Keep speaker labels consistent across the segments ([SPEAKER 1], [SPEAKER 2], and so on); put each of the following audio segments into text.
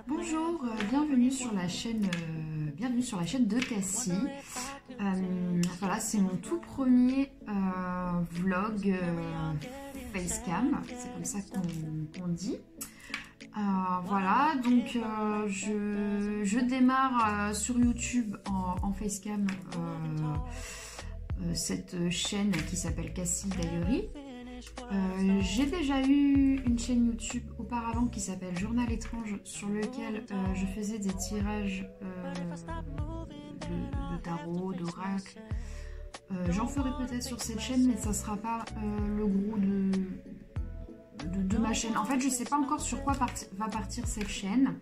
[SPEAKER 1] Bonjour, bienvenue sur la chaîne, de Cassie. Voilà, c'est mon tout premier vlog facecam, c'est comme ça qu'on dit. Voilà, donc je démarre sur YouTube en facecam cette chaîne qui s'appelle Cassie Diary. J'ai déjà eu une chaîne YouTube auparavant qui s'appelle Journal étrange, sur lequel je faisais des tirages de tarot, d'oracle. J'en ferai peut-être sur cette chaîne, mais ça sera pas le gros de ma chaîne. En fait, je sais pas encore sur quoi va partir cette chaîne.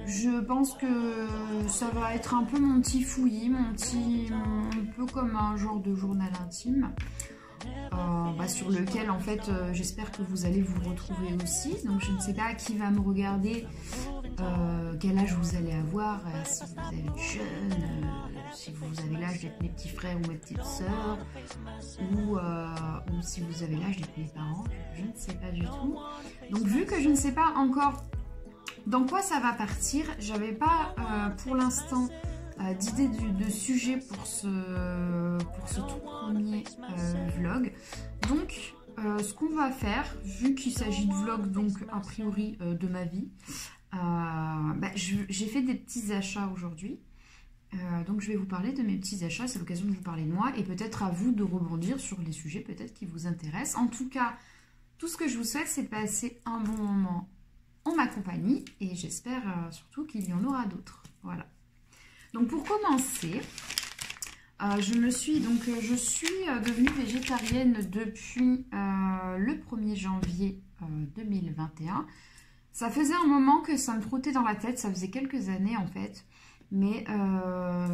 [SPEAKER 1] Je pense que ça va être un peu mon petit fouillis, un peu comme un genre de journal intime, sur lequel en fait j'espère que vous allez vous retrouver aussi. Donc je ne sais pas qui va me regarder, quel âge vous allez avoir, si vous êtes jeune, si vous avez l'âge d'être mes petits frères ou mes petites sœurs, ou si vous avez l'âge d'être mes parents, je ne sais pas du tout. Donc vu que je ne sais pas encore dans quoi ça va partir, j'avais pas pour l'instant d'idée de sujet pour ce tout premier vlog. Donc ce qu'on va faire, vu qu'il s'agit de vlog donc a priori de ma vie, j'ai fait des petits achats aujourd'hui. Donc je vais vous parler de mes petits achats, c'est l'occasion de vous parler de moi et peut-être à vous de rebondir sur les sujets peut-être qui vous intéressent. En tout cas, tout ce que je vous souhaite, c'est de passer un bon moment en ma compagnie et j'espère surtout qu'il y en aura d'autres. Voilà. Donc pour commencer, je suis devenue végétarienne depuis le 1er janvier 2021. Ça faisait un moment que ça me trottait dans la tête, ça faisait quelques années en fait, mais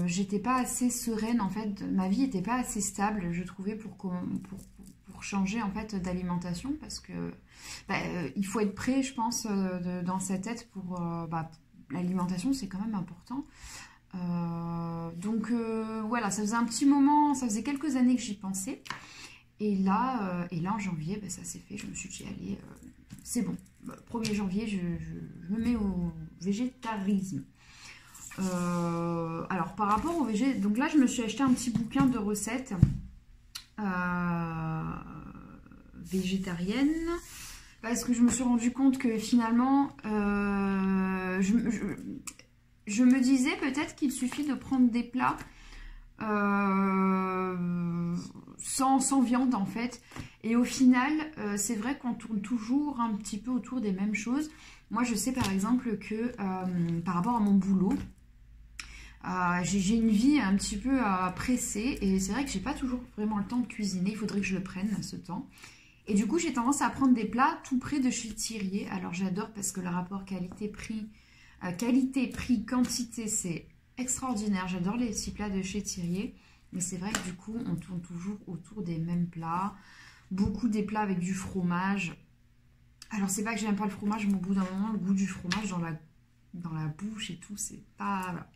[SPEAKER 1] j'étais pas assez sereine en fait, ma vie n'était pas assez stable, je trouvais pour changer en fait d'alimentation, parce que il faut être prêt, je pense, dans sa tête pour l'alimentation, c'est quand même important. Voilà, ça faisait un petit moment, ça faisait quelques années que j'y pensais, et là en janvier, ça s'est fait, je me suis dit allez, c'est bon, 1er janvier je me mets au végétarisme. Alors par rapport au végétarisme, donc là je me suis acheté un petit bouquin de recettes végétarienne, parce que je me suis rendu compte que finalement je me disais peut-être qu'il suffit de prendre des plats sans viande en fait, et au final c'est vrai qu'on tourne toujours un petit peu autour des mêmes choses. Moi je sais par exemple que par rapport à mon boulot, j'ai une vie un petit peu pressée, et c'est vrai que j'ai pas toujours vraiment le temps de cuisiner, il faudrait que je le prenne ce temps. Et du coup j'ai tendance à prendre des plats tout près de chez Thirier. Alors j'adore parce que le rapport qualité-prix, quantité c'est extraordinaire. J'adore les petits plats de chez Thirier, mais c'est vrai que du coup on tourne toujours autour des mêmes plats, beaucoup des plats avec du fromage. Alors c'est pas que j'aime pas le fromage, mais au bout d'un moment le goût du fromage dans la bouche et tout, c'est pas... Voilà.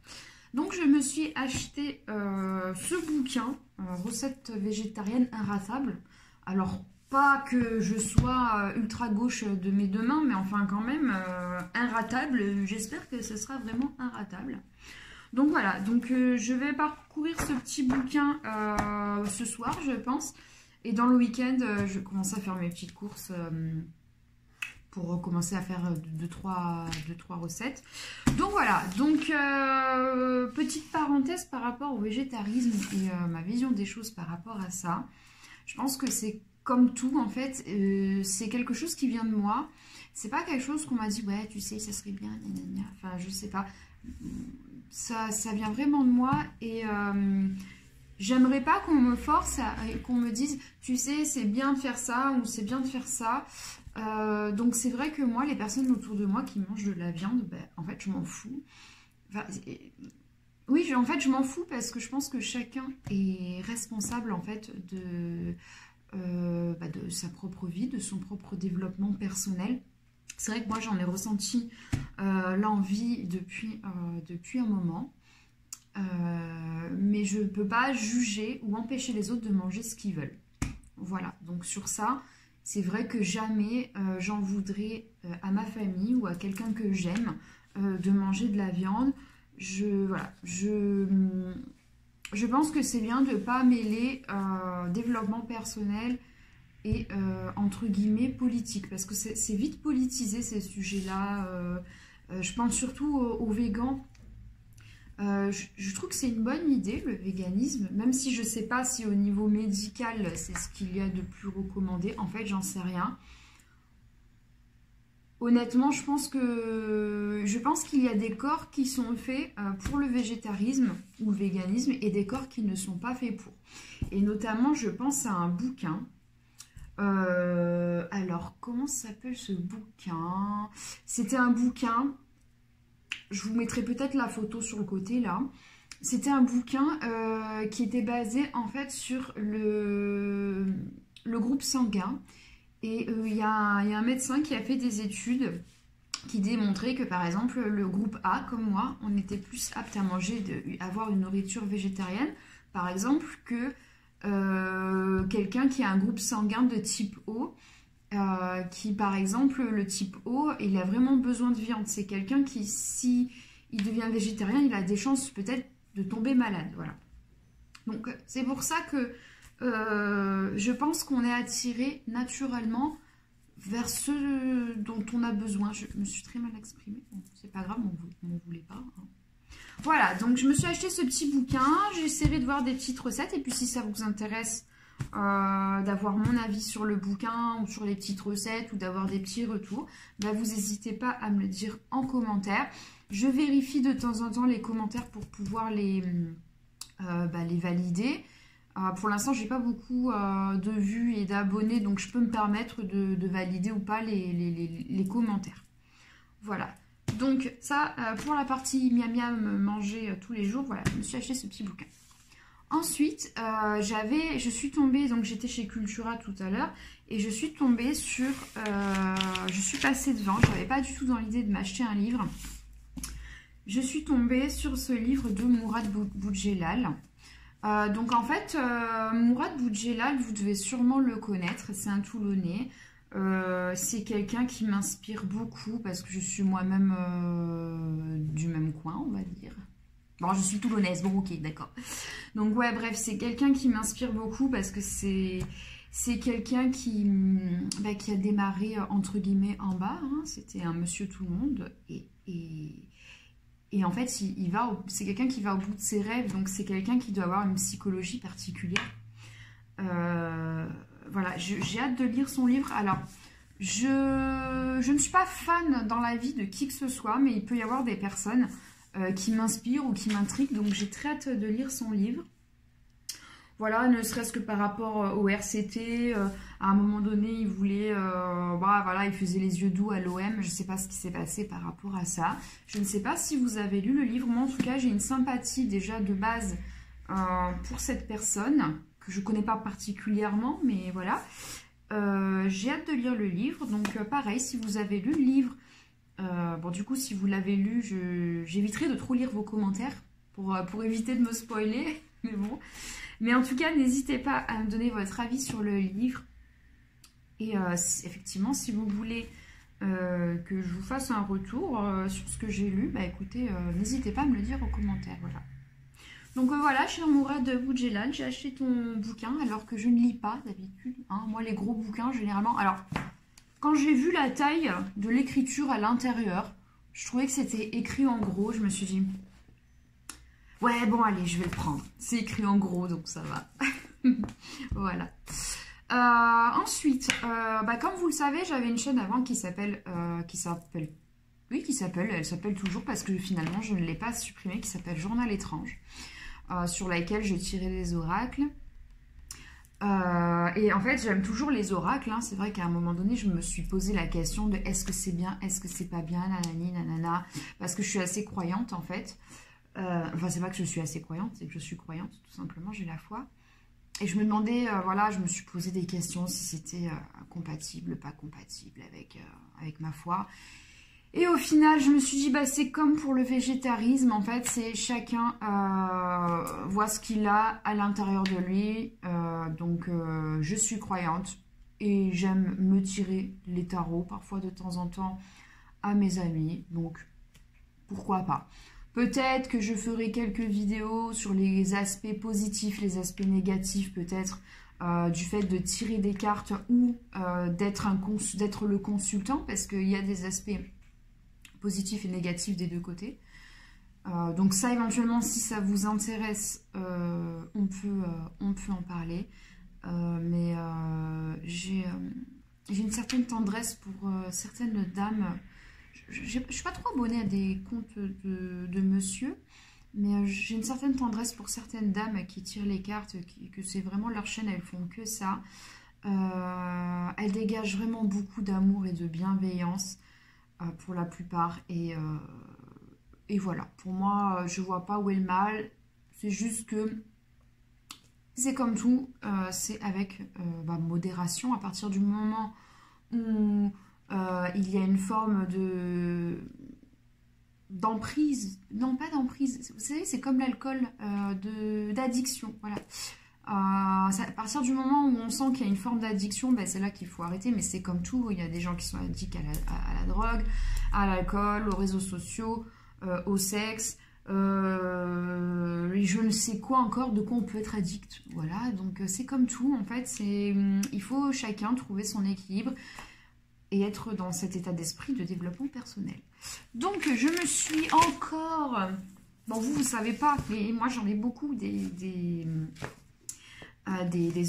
[SPEAKER 1] Donc je me suis acheté ce bouquin, recettes végétariennes inratables. Alors pas que je sois ultra gauche de mes deux mains, mais enfin quand même inratable. J'espère que ce sera vraiment inratable. Donc voilà, donc je vais parcourir ce petit bouquin ce soir, je pense. Et dans le week-end, je vais commencer à faire mes petites courses pour commencer à faire 2-3 recettes. Donc voilà, donc petite parenthèse par rapport au végétarisme et ma vision des choses par rapport à ça. Je pense que c'est comme tout en fait, c'est quelque chose qui vient de moi. C'est pas quelque chose qu'on m'a dit ouais tu sais ça serait bien, gna gna gna. Enfin je sais pas, ça vient vraiment de moi, et j'aimerais pas qu'on me force, qu'on me dise tu sais c'est bien de faire ça ou c'est bien de faire ça. Donc c'est vrai que moi les personnes autour de moi qui mangent de la viande, en fait je m'en fous. Enfin, oui, en fait je m'en fous, parce que je pense que chacun est responsable en fait de sa propre vie, de son propre développement personnel. C'est vrai que moi j'en ai ressenti l'envie depuis un moment, mais je ne peux pas juger ou empêcher les autres de manger ce qu'ils veulent. Voilà, donc sur ça, c'est vrai que jamais j'en voudrais à ma famille ou à quelqu'un que j'aime de manger de la viande. Voilà, je pense que c'est bien de ne pas mêler développement personnel et entre guillemets politique, parce que c'est vite politisé ces sujets-là. Je pense surtout aux végans. Je trouve que c'est une bonne idée, le véganisme, même si je ne sais pas si au niveau médical, c'est ce qu'il y a de plus recommandé. En fait, j'en sais rien. Honnêtement, je pense qu'il y a des corps qui sont faits pour le végétarisme ou le véganisme et des corps qui ne sont pas faits pour. Et notamment, je pense à un bouquin. Alors, comment s'appelle ce bouquin? C'était un bouquin... Je vous mettrai peut-être la photo sur le côté là. C'était un bouquin qui était basé en fait sur le groupe sanguin. Et il y a un médecin qui a fait des études qui démontraient que par exemple le groupe A, comme moi, on était plus apte à manger, avoir une nourriture végétarienne, par exemple, que quelqu'un qui a un groupe sanguin de type O. Qui par exemple le type O, il a vraiment besoin de viande. C'est quelqu'un qui, si il devient végétarien, il a des chances peut-être de tomber malade. Voilà. Donc c'est pour ça que je pense qu'on est attiré naturellement vers ce dont on a besoin. Je me suis très mal exprimée. Bon, c'est pas grave, on ne voulait pas. Hein. Voilà, donc je me suis acheté ce petit bouquin. J'essaierai de voir des petites recettes. Et puis si ça vous intéresse... d'avoir mon avis sur le bouquin ou sur les petites recettes ou d'avoir des petits retours, bah vous n'hésitez pas à me le dire en commentaire. Je vérifie de temps en temps les commentaires pour pouvoir les valider. Pour l'instant, j'ai pas beaucoup de vues et d'abonnés, donc je peux me permettre de valider ou pas les commentaires. Voilà. Donc ça, pour la partie miam miam manger tous les jours, voilà, je me suis acheté ce petit bouquin. Ensuite, je suis tombée, donc j'étais chez Cultura tout à l'heure, et je suis tombée sur, je suis passée devant, je n'avais pas du tout dans l'idée de m'acheter un livre. Je suis tombée sur ce livre de Mourad Boudjelal. Donc en fait, Mourad Boudjelal, vous devez sûrement le connaître, c'est un Toulonnais. C'est quelqu'un qui m'inspire beaucoup parce que je suis moi-même du même coin, on va dire. Bon, je suis toulonnaise, bon ok, d'accord. Donc ouais, bref, c'est quelqu'un qui m'inspire beaucoup parce que c'est quelqu'un qui a démarré entre guillemets en bas. Hein. C'était un monsieur tout le monde et en fait, c'est quelqu'un qui va au bout de ses rêves, donc c'est quelqu'un qui doit avoir une psychologie particulière. Voilà, j'ai hâte de lire son livre. Alors, je ne suis pas fan dans la vie de qui que ce soit, mais il peut y avoir des personnes qui m'inspirent ou qui m'intriguent, donc j'ai très hâte de lire son livre. Voilà, ne serait-ce que par rapport au RCT, à un moment donné, il voulait, voilà, il faisait les yeux doux à l'OM, je ne sais pas ce qui s'est passé par rapport à ça. Je ne sais pas si vous avez lu le livre, moi en tout cas, j'ai une sympathie déjà de base pour cette personne, que je ne connais pas particulièrement, mais voilà. J'ai hâte de lire le livre, donc pareil, si vous avez lu le livre, bon du coup si vous l'avez lu, j'éviterai de trop lire vos commentaires pour éviter de me spoiler, mais bon. Mais en tout cas, n'hésitez pas à me donner votre avis sur le livre. Et effectivement, si vous voulez que je vous fasse un retour sur ce que j'ai lu, bah écoutez, n'hésitez pas à me le dire en commentaire, voilà. Donc voilà, cher Mourad Boudjelal, j'ai acheté ton bouquin alors que je ne lis pas d'habitude. Hein. Moi, les gros bouquins, généralement... Alors, quand j'ai vu la taille de l'écriture à l'intérieur, je trouvais que c'était écrit en gros. Je me suis dit, ouais, bon, allez, je vais le prendre. C'est écrit en gros, donc ça va. Voilà. Ensuite, comme vous le savez, j'avais une chaîne avant elle s'appelle toujours parce que finalement, je ne l'ai pas supprimée, qui s'appelle Journal étrange, sur laquelle je tirais des oracles. Et en fait, j'aime toujours les oracles. Hein. C'est vrai qu'à un moment donné, je me suis posé la question de est-ce que c'est bien, est-ce que c'est pas bien, nanani, nanana, parce que je suis assez croyante en fait. Enfin, c'est pas que je suis assez croyante, c'est que je suis croyante, tout simplement, j'ai la foi. Et je me demandais, voilà, je me suis posé des questions si c'était compatible, pas compatible avec ma foi. Et au final, je me suis dit, bah, c'est comme pour le végétarisme, en fait, c'est chacun voit ce qu'il a à l'intérieur de lui. Donc, je suis croyante et j'aime me tirer les tarots, parfois de temps en temps, à mes amis. Donc, pourquoi pas. Peut-être que je ferai quelques vidéos sur les aspects positifs, les aspects négatifs peut-être du fait de tirer des cartes ou d'être le consultant, parce qu'il y a des aspects positifs et négatifs des deux côtés. Donc ça, éventuellement, si ça vous intéresse, on peut en parler. Mais j'ai une certaine tendresse pour certaines dames. Je ne suis pas trop abonnée à des comptes de monsieur, mais j'ai une certaine tendresse pour certaines dames qui tirent les cartes, que c'est vraiment leur chaîne, elles font que ça. Elles dégagent vraiment beaucoup d'amour et de bienveillance pour la plupart. Et voilà, pour moi, je vois pas où est le mal. C'est juste que c'est comme tout, c'est avec modération. À partir du moment où il y a une forme d'emprise, non pas d'emprise, vous savez, c'est comme l'alcool, d'addiction, voilà. À partir du moment où on sent qu'il y a une forme d'addiction, c'est là qu'il faut arrêter, mais c'est comme tout, il y a des gens qui sont addicts à la drogue, à l'alcool, aux réseaux sociaux, au sexe, je ne sais quoi encore, de quoi on peut être addict, voilà, donc c'est comme tout, en fait, il faut chacun trouver son équilibre et être dans cet état d'esprit de développement personnel. Donc, je me suis encore... Bon, vous ne savez pas, mais moi, j'en ai beaucoup des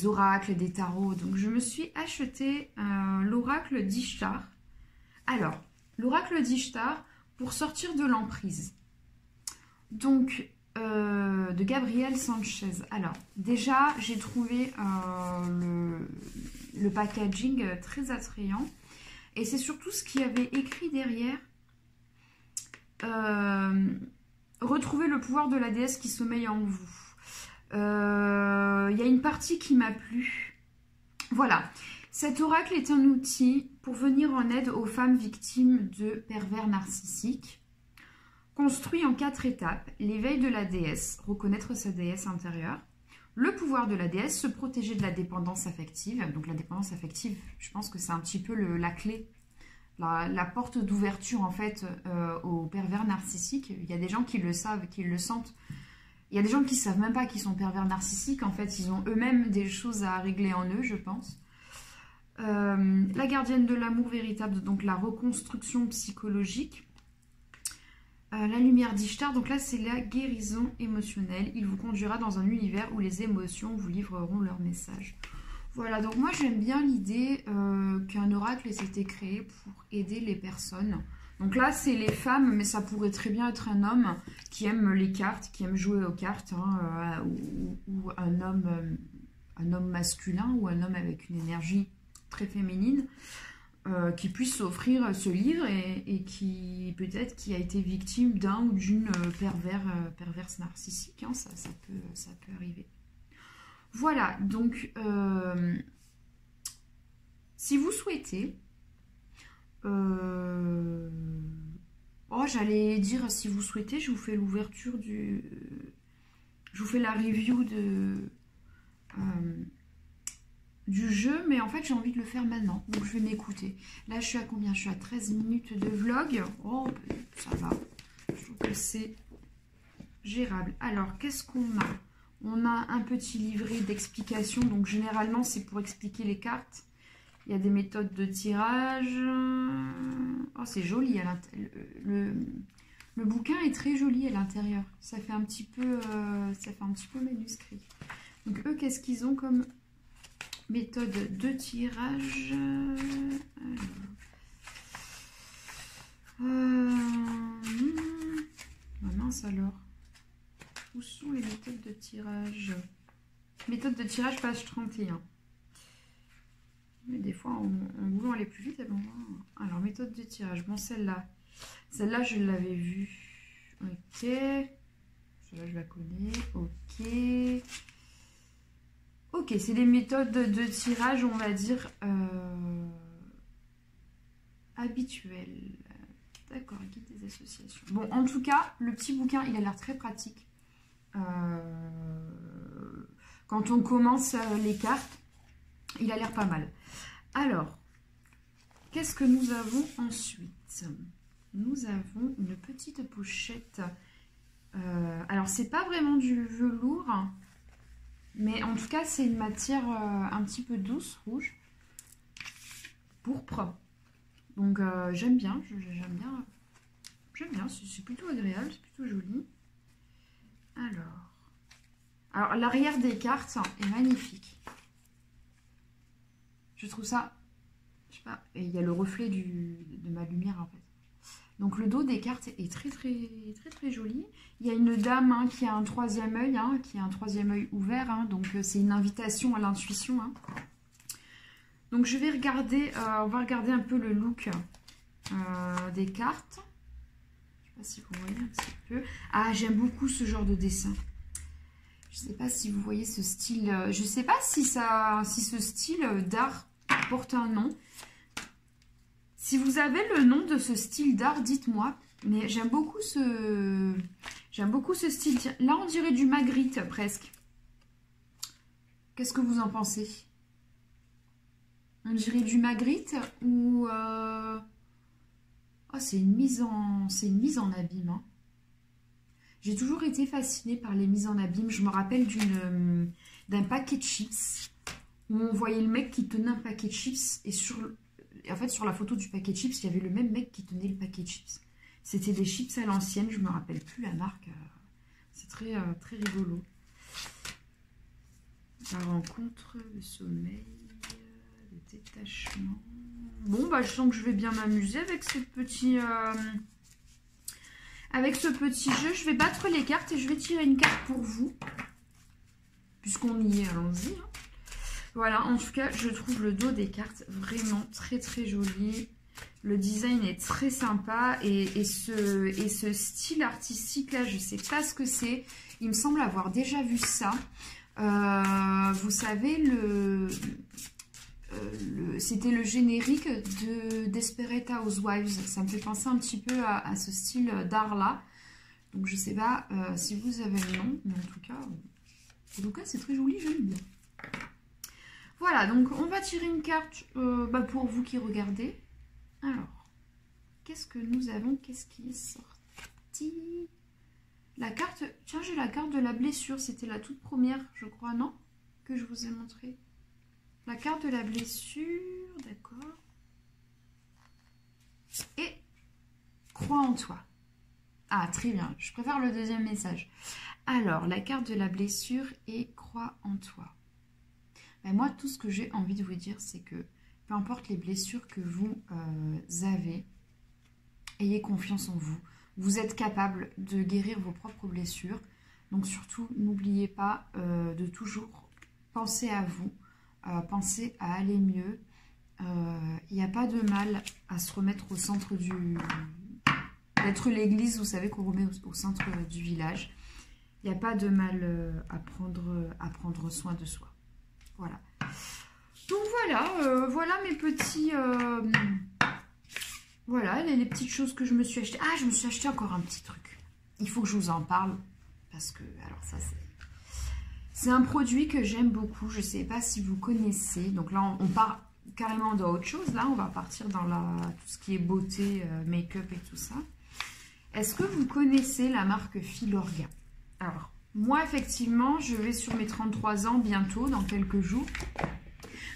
[SPEAKER 1] oracles, des tarots. Donc, je me suis acheté l'oracle d'Ishtar. Alors, l'oracle d'Ishtar, pour sortir de l'emprise. Donc, de Gabriel Sanchez. Alors, déjà, j'ai trouvé le packaging très attrayant. Et c'est surtout ce qu'il y avait écrit derrière. Retrouvez le pouvoir de la déesse qui sommeille en vous. Il y a une partie qui m'a plu. Voilà. Cet oracle est un outil pour venir en aide aux femmes victimes de pervers narcissiques. Construit en 4 étapes. L'éveil de la déesse, reconnaître sa déesse intérieure. Le pouvoir de la déesse, se protéger de la dépendance affective. Donc la dépendance affective, je pense que c'est un petit peu la clé, la porte d'ouverture en fait aux pervers narcissiques. Il y a des gens qui le savent, qui le sentent. Il y a des gens qui ne savent même pas qu'ils sont pervers narcissiques. En fait, ils ont eux-mêmes des choses à régler en eux, je pense. La gardienne de l'amour véritable, donc la reconstruction psychologique. La lumière d'Ishtar, donc là c'est la guérison émotionnelle. Il vous conduira dans un univers où les émotions vous livreront leur message. Voilà, donc moi j'aime bien l'idée qu'un oracle ait été créé pour aider les personnes. Donc là c'est les femmes, mais ça pourrait très bien être un homme qui aime les cartes, qui aime jouer aux cartes, hein, ou un homme masculin, ou un homme avec une énergie très féminine. Qui puisse s'offrir ce livre et qui peut-être qui a été victime d'un ou d'une perverse narcissique, hein, ça peut arriver. Voilà, donc si vous souhaitez, j'allais dire si vous souhaitez, je vous fais l'ouverture je vous fais la review du jeu, mais en fait j'ai envie de le faire maintenant, donc je vais m'écouter. Là je suis à combien? Je suis à 13 minutes de vlog. Oh, ça va, je trouve que c'est gérable. Alors qu'est-ce qu'on a? On a un petit livret d'explication, donc généralement c'est pour expliquer les cartes. Il y a des méthodes de tirage. Oh, c'est joli à l'intérieur. Le bouquin est très joli à l'intérieur, ça fait un petit peu manuscrit. Donc eux, qu'est-ce qu'ils ont comme méthode de tirage? Mince alors. Où sont les méthodes de tirage? Méthode de tirage, page 31. Mais des fois, en voulant aller plus vite, elles vont voir. Alors, méthode de tirage. Bon, celle-là. Celle-là, je l'avais vue. Ok. Celle-là, je la connais. Ok. Ok, c'est des méthodes de tirage, on va dire, habituelles. D'accord, guide des associations. Bon, en tout cas, le petit bouquin, il a l'air très pratique. Quand on commence les cartes, il a l'air pas mal. Alors, qu'est-ce que nous avons ensuite? Nous avons une petite pochette. Alors, c'est pas vraiment du velours, mais en tout cas, c'est une matière un petit peu douce, rouge, pourpre. Donc, j'aime bien, j'aime bien, c'est plutôt agréable, c'est plutôt joli. Alors l'arrière des cartes est magnifique. Je trouve ça, je sais pas, et il y a le reflet de ma lumière en fait. Donc le dos des cartes est très joli. Il y a une dame hein, qui a un troisième œil, ouvert. Hein, donc c'est une invitation à l'intuition. Hein. Donc je vais regarder, on va regarder un peu le look des cartes. Je sais pas si vous voyez un petit peu. Ah, j'aime beaucoup ce genre de dessin. Je sais pas si vous voyez ce style. Je sais pas si ce style d'art porte un nom. Si vous avez le nom de ce style d'art, dites-moi. Mais j'aime beaucoup ce style. Là, on dirait du Magritte presque. Qu'est-ce que vous en pensez? On dirait du Magritte ou oh, c'est une mise en abîme. Hein. J'ai toujours été fascinée par les mises en abîme. Je me rappelle d'un paquet de chips où on voyait le mec qui tenait un paquet de chips et en fait, sur la photo du paquet de chips, il y avait le même mec qui tenait le paquet de chips. C'était des chips à l'ancienne, je ne me rappelle plus la marque. C'est très rigolo. La rencontre, le sommeil, le détachement. Bon, bah, je sens que je vais bien m'amuser avec ce petit jeu. Je vais battre les cartes et je vais tirer une carte pour vous. Puisqu'on y est, allons-y. Hein. Voilà, en tout cas, je trouve le dos des cartes vraiment très joli. Le design est très sympa et ce style artistique là, je ne sais pas ce que c'est. Il me semble avoir déjà vu ça. Vous savez, c'était le générique de Desperate Housewives. Ça me fait penser un petit peu à ce style d'art là. Donc je ne sais pas si vous avez le nom, mais en tout cas c'est très joli, j'aime bien. Voilà, donc on va tirer une carte pour vous qui regardez. Alors, qu'est-ce que nous avons? Qu'est-ce qui est sorti? La carte, tiens, j'ai la carte de la blessure. C'était la toute première, je crois, non? Que je vous ai montré. La carte de la blessure, d'accord. Et crois en toi. Ah, très bien. Je préfère le deuxième message. Alors, la carte de la blessure et crois en toi. Ben, moi, tout ce que j'ai envie de vous dire, c'est que peu importe les blessures que vous avez, ayez confiance en vous. Vous êtes capable de guérir vos propres blessures. Donc surtout, n'oubliez pas de toujours penser à vous, penser à aller mieux. Il n'y a pas de mal à se remettre au centre d'être l'église, vous savez, qu'on remet au centre du village. Il n'y a pas de mal à prendre soin de soi. Voilà. Donc voilà, voilà mes petits... voilà les petites choses que je me suis acheté. Ah, je me suis acheté encore un petit truc. Il faut que je vous en parle. Parce que, alors ça c'est un produit que j'aime beaucoup. Je ne sais pas si vous connaissez. Donc là, on part carrément dans autre chose. Là, on va partir dans tout ce qui est beauté, make-up et tout ça. Est-ce que vous connaissez la marque Filorga? Alors, moi, effectivement, je vais sur mes 33 ans bientôt, dans quelques jours.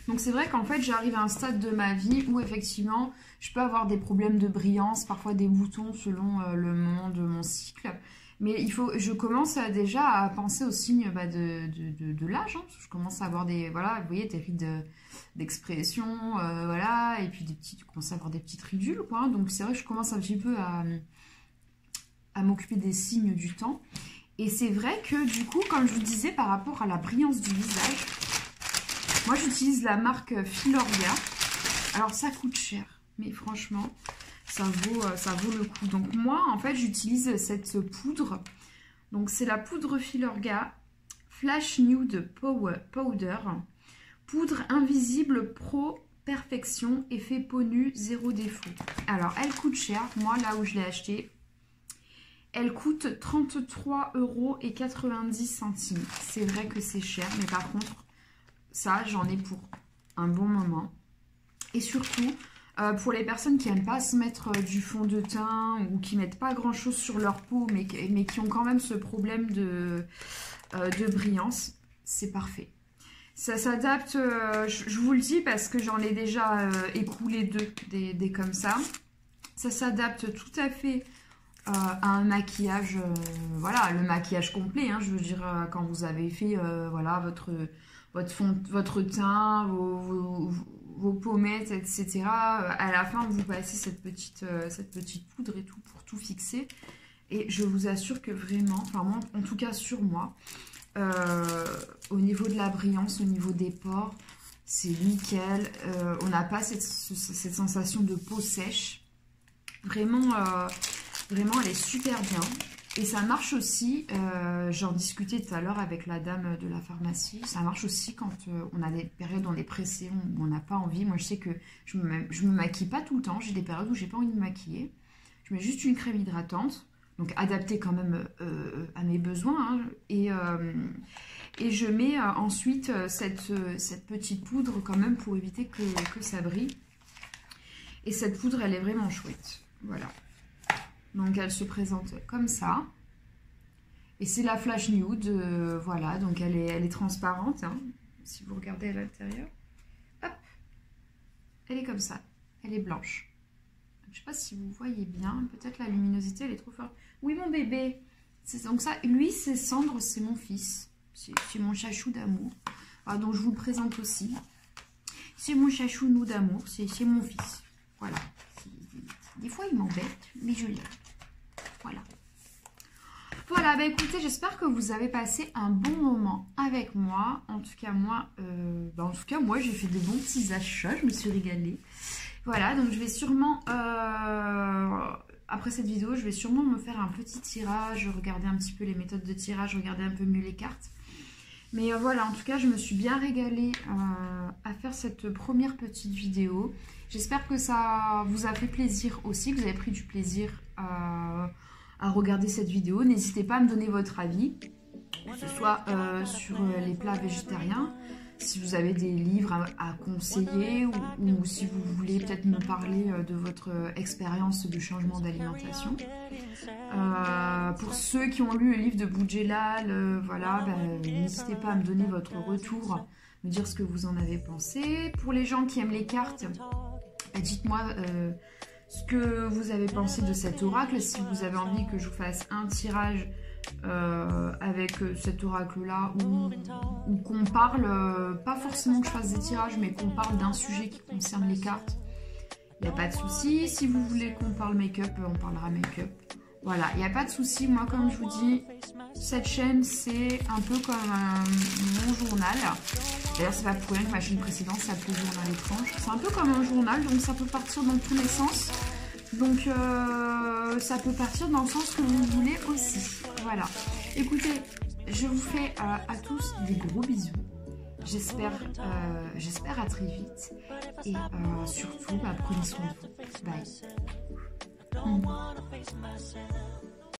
[SPEAKER 1] Donc, c'est vrai qu'en fait, j'arrive à un stade de ma vie où, effectivement, je peux avoir des problèmes de brillance, parfois des boutons selon le moment de mon cycle. Mais je commence déjà à penser aux signes de l'âge. Hein. Je commence à avoir des, voilà, vous voyez, des rides d'expression, voilà, et puis tu commences à avoir des petites ridules, quoi. Donc, c'est vrai que je commence un petit peu à m'occuper des signes du temps. Et c'est vrai que du coup, comme je vous disais, par rapport à la brillance du visage, moi j'utilise la marque Filorga. Alors ça coûte cher, mais franchement, ça vaut le coup. Donc moi, en fait, j'utilise cette poudre. Donc c'est la poudre Filorga Flash Nude Powder. Poudre invisible pro perfection, effet peau nue, zéro défaut. Alors elle coûte cher, moi là où je l'ai acheté, elle coûte 33,90 €. C'est vrai que c'est cher, mais par contre, ça, j'en ai pour un bon moment. Et surtout, pour les personnes qui n'aiment pas se mettre du fond de teint ou qui mettent pas grand chose sur leur peau mais qui ont quand même ce problème de brillance, c'est parfait. Ça s'adapte, je vous le dis parce que j'en ai déjà écoulé des comme ça. Ça s'adapte tout à fait à un maquillage, voilà, le maquillage complet, hein, je veux dire, quand vous avez fait voilà, votre teint, vos pommettes, etc. À la fin, vous passez cette petite poudre et tout pour tout fixer. Et je vous assure que vraiment, enfin moi, en tout cas sur moi, au niveau de la brillance, au niveau des pores, c'est nickel. On n'a pas cette sensation de peau sèche. Vraiment, vraiment, elle est super bien. Et ça marche aussi, j'en discutais tout à l'heure avec la dame de la pharmacie, ça marche aussi quand on a des périodes où on est pressé, où on n'a pas envie. Moi, je sais que je me maquille pas tout le temps, j'ai des périodes où j'ai pas envie de me maquiller. Je mets juste une crème hydratante, donc adaptée quand même à mes besoins. Hein, et je mets ensuite cette petite poudre quand même pour éviter que ça brille. Et cette poudre, elle est vraiment chouette. Voilà. Donc elle se présente comme ça. Et c'est la Flash Nude. Voilà, donc elle est transparente. Hein, si vous regardez à l'intérieur. Hop. Elle est comme ça. Elle est blanche. Je ne sais pas si vous voyez bien. Peut-être la luminosité, elle est trop forte. Oui, mon bébé. Donc ça, lui, c'est Cendre, c'est mon fils. C'est mon chachou d'amour. Ah, donc je vous le présente aussi. C'est mon chachou d'amour. C'est mon fils. Voilà. Des fois, il m'embête, mais je l'aime. Voilà. Voilà, bah écoutez, j'espère que vous avez passé un bon moment avec moi. En tout cas, moi, j'ai fait de bons petits achats. Je me suis régalée. Voilà, donc je vais sûrement, après cette vidéo, je vais sûrement me faire un petit tirage, regarder un petit peu les méthodes de tirage, regarder un peu mieux les cartes. Mais voilà, en tout cas, je me suis bien régalée à faire cette première petite vidéo. J'espère que ça vous a fait plaisir aussi, que vous avez pris du plaisir à regarder cette vidéo. N'hésitez pas à me donner votre avis, que ce soit sur les plats végétariens, si vous avez des livres à conseiller ou si vous voulez peut-être me parler de votre expérience de changement d'alimentation. Pour ceux qui ont lu le livre de Boudjelal, voilà, n'hésitez pas à me donner votre retour, me dire ce que vous en avez pensé. Pour les gens qui aiment les cartes, dites-moi ce que vous avez pensé de cet oracle, si vous avez envie que je vous fasse un tirage avec cet oracle-là, ou qu'on parle, pas forcément que je fasse des tirages, mais qu'on parle d'un sujet qui concerne les cartes, il n'y a pas de souci. Si vous voulez qu'on parle make-up, on parlera make-up. Voilà, il n'y a pas de souci. Moi, comme je vous dis, cette chaîne, c'est un peu comme mon journal. D'ailleurs, c'est pas pour rien que ma chaîne précédente s'appelait Journal étrange. C'est un peu comme un journal, donc ça peut partir dans tous les sens. Donc, ça peut partir dans le sens que vous voulez aussi. Voilà. Écoutez, je vous fais à tous des gros bisous. J'espère à très vite. Et surtout, prenez soin de vous. Bye.